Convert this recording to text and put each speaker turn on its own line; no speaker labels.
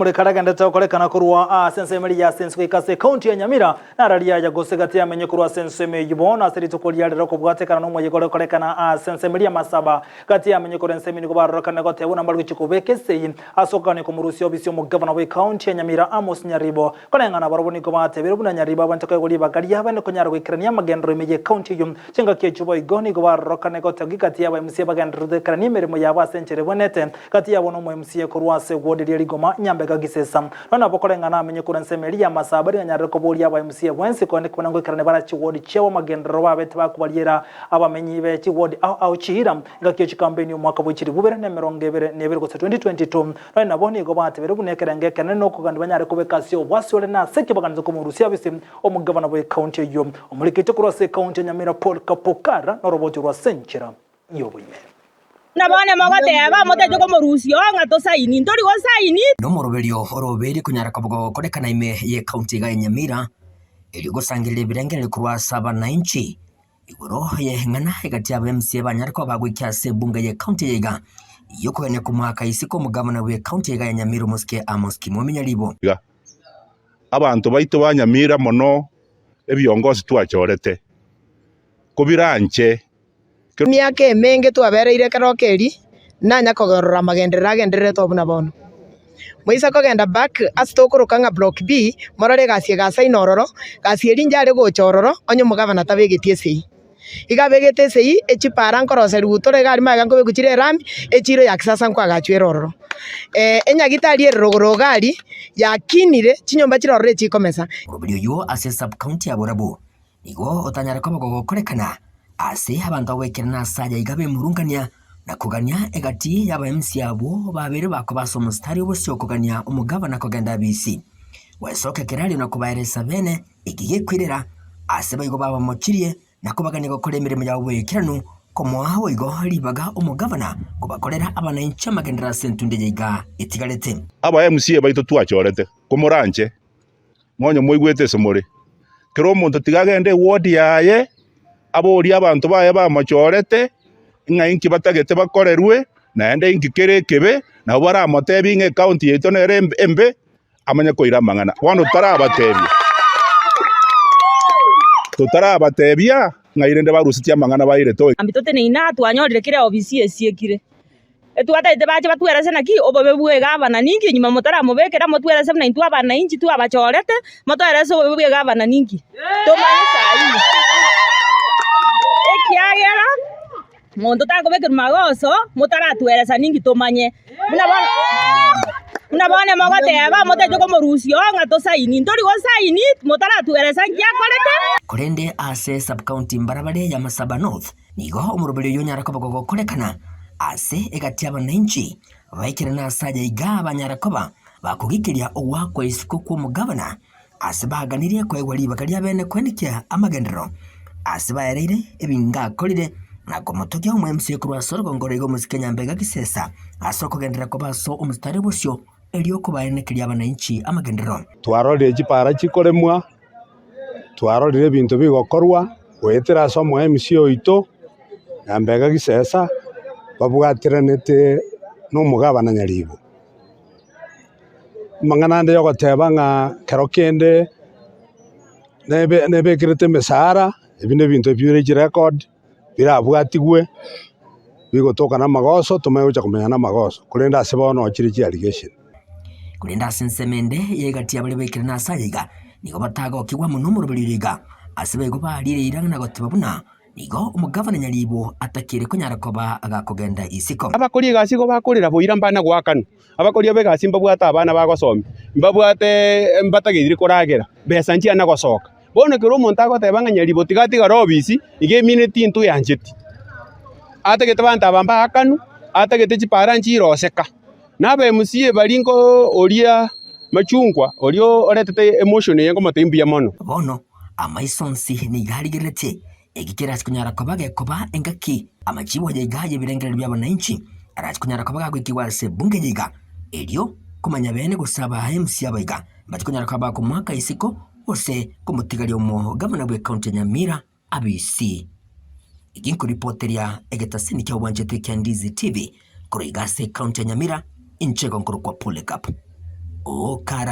muri karaganda takorekana kurwa sensemeri ya senswe kase county ya Nyamira nararia ya gosegati amenye kurwa senseme yibona serito kolia rero kubwatekana no moye korekana sensemeri ya masaba gati amenye ko rensemi ko barokana gote ubona mbarwe chikubeke sei asokane ko murusi obisyo mu governor we county ya Nyamira Amos Nyaribo konengana baroboni ko batebere buna Nyaribo bantaka ko liba kali yabane ko nyarwe krania magendro meje county yum chenga kechubo igoni ko barokana gote gikati yaba MC bagendro de krania merimo yaba senchere bonete gati yabo no mo MC ko rwase wodi rigoma nyambega gisesa nona bokorengana amenye ko rensemi ya masaba ri nyarwe ko boli yaba MC wense ko ndikubona ngo krania barachi wodi chewo magendro babete bakubaliera abamenyi be chi wodi au chihira ngakiyo campaign umwaka bukiri bubere na 2022 none nabone go batebere bunekerenge kene no kugandi banyare kubekasiyo wasole na seke baganze ko mu Rusiya bise omugabana we county yo omulikite kurose county Nyamira Paul Kapokara no roboti rwa senkira yobuye
nabone magote aba motejo ko mu Rusiya ngato saini ndori go saini
no moroberio oroberi kunyara kabugo korekana ime ye county ga Nyamira iri gusangirira birengere kurwa 7 igoro ye ngana hagati ya MC banyariko bagwikya sebunga ye county yega yoko ene kumwaka isiko mugabana we county yega Nyamira muske Amos Nyaribo
abantu baito ba Nyamira mono ebyongozi twachorete kubiranche
myaka emenge twabereire karokeri nanya kogorora magenderera agenderere tobuna bono Moisa kogenda back asitokoroka nga block B morore gasie gasa inororo gasie rinjare gochororo onyo mugabana tabegetie sei igabegete sei echipara nkorose rugutore gari maga ngobe kuchire rami echiro ya kisasa nkwa gachwerororo enyagitari erogoro gari yakinire chinyomba chirorore chikomesa
urubyo yo ase sub county ya Borabu igo otanyara ko bagokorekana ase abantu wekerana saja igabe murungania na kugania egati yaba MC abo babere bako basomustari bose okugania umugabana kogenda BC wesoke kerali no kubaeresa bene igiye kwirera ase bayigo baba mochirie nakubagani gukora imirimo yawe wekirano komo aho igo libaga umugabana kubakorera abana incha magendera sentunde yiga itigarete
aba MC baito twachorete kumuranje mwonyo moigwete somore kero muntu tigagende ward yaye abori abantu baye bamachorete inki batagete bakorerwe naende inki kerekebe na bara amotebi nge county yeto nere embe amanya koira mangana wano tutarabatebia ngairende barusitia mangana baire toy
ambitote ne ina twanyorire kire obisi esiekire etwataite bache batwerese naki obobebuge gabana ningi nyuma motara mubekera motwerese na intu abana inchi tu abachorete motwerese obobebuge gabana ningi tomanye sai ekiagera mondo tako bekera magoso motara twerese ningi tomanye Unabone magote aba motejo ko mu Rusiya ngato saini ndori go saini motara tweresa kyakorete
korende ase sub county Mbarabare ya Masaba North nigo umurubiri yonyara ko bagogo korekana ase egati abaninchi baikirana saja igaba nyarakoba bakugikiria owakwa isiko ko mugabana ase baganiriye ko egwali bakari abene kwenikia amagendero ase baereire ebinga kolire nako motokya mu MC kurwa sorgo ngorego musikenya mbega gisesa asoko gendera ko baso umustari busyo elio ko baenekiria abaninchi amagendero
twarorire chipara chikoremwa twarorire bintu bigokorwa wetera somo MC oito mbega gisesa babwatiranete no mugabana Nyaribo manganande yo goteba nga kerokende nebe kirete mesara ebine bintu byure record birabwatigwe bigotoka na magoso tumeocha kumenya na magoso kulenda asebono chiri allegation
kulenda sensemende yegati abali bekirana sayiga nigo batago kigwa muno murubiriga asibe go balire iranga gotibabuna nigo umugabana Nyaribo atakire ko nyarakoba agakogenda isiko
abakori gasigo bakorera boira mbana gwakanu abakori begasi mbabwata abana bagosombi mbabwate mbatagirire koragera besa nchi ana gosoka bono kero umuntu agotebanga Nyaribo tigatiga robisi ige minute intu yanjeti atagete banta abamba akanu atagete chipara nchi roseka nabe MC balingo oria machungwa orio oretete emotion yengo matembia mono
bono amaisonsi ni garigerete egikera kunyara kobage koba engaki amachibo yegaye birengera by'abananchi arachikunyara kobaga kwikiwa se bunge yiga elio kumanya bene gusaba MC abayiga batikunyara koba ku mwaka isiko ose kumutigali omo gavana bwe county Nyamira ABC iginko reporteria egetasini kya wanjete kya Ndizi TV kuri gase county Nyamira inchego nkuru kwa pull up Okara.